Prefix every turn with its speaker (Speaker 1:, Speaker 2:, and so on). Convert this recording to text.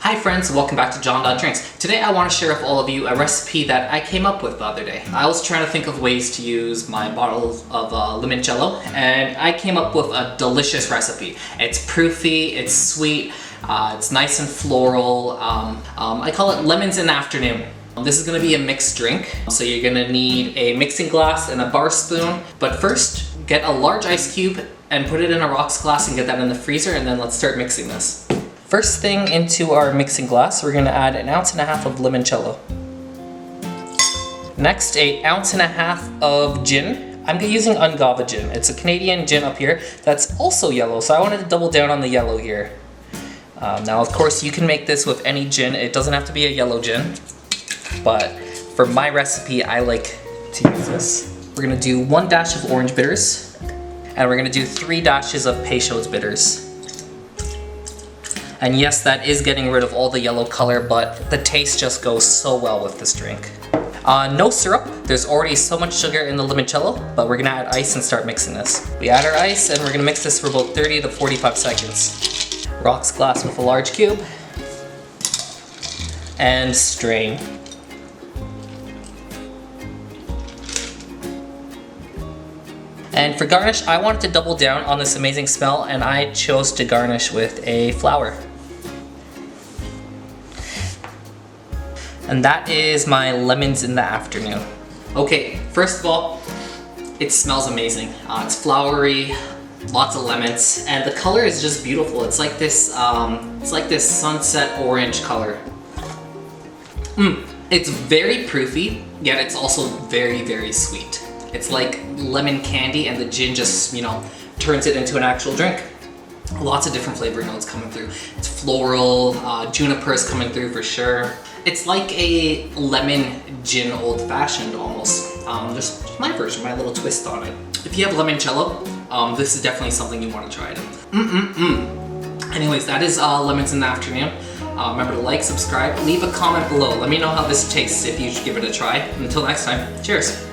Speaker 1: Hi friends, welcome back to Jondot Drinks. Today I want to share with all of you a recipe that I came up with the other day. I was trying to think of ways to use my bottle of limoncello, and I came up with a delicious recipe. It's proofy, it's sweet, it's nice and floral. I call it lemons in the afternoon. This is going to be a mixed drink, so you're going to need a mixing glass and a bar spoon. But first, get a large ice cube and put it in a rocks glass and get that in the freezer, and then let's start mixing this. First thing into our mixing glass, we're going to add 1.5 ounces of limoncello. Next, 1.5 ounces of gin. I'm using ungava gin. It's a Canadian gin up here that's also yellow, so I wanted to double down on the yellow here. Now, of course, you can make this with any gin. It doesn't have to be a yellow gin, but for my recipe, I like to use this. We're going to do 1 dash of orange bitters, and we're going to do 3 dashes of Peychauds bitters. And yes, that is getting rid of all the yellow color, but the taste just goes so well with this drink. No syrup. There's already so much sugar in the limoncello, but we're gonna add ice and start mixing this. We add our ice and we're gonna mix this for about 30 to 45 seconds. Rocks glass with a large cube. And strain. And for garnish, I wanted to double down on this amazing smell, and I chose to garnish with a flower. And that is my lemons in the afternoon. Okay, first of all, it smells amazing. It's flowery, lots of lemons, and the color is just beautiful. It's like this sunset orange color. It's very proofy, yet it's also very, very sweet. It's like lemon candy, and the gin just, turns it into an actual drink. Lots of different flavor notes coming through. It's floral, juniper is coming through for sure. It's like a lemon gin old-fashioned almost. Just my version, my little twist on it. If you have limoncello, this is definitely something you want to try. Anyways, that is lemons in the afternoon. Remember to like, subscribe, leave a comment below. Let me know how this tastes if you should give it a try. Until next time, cheers.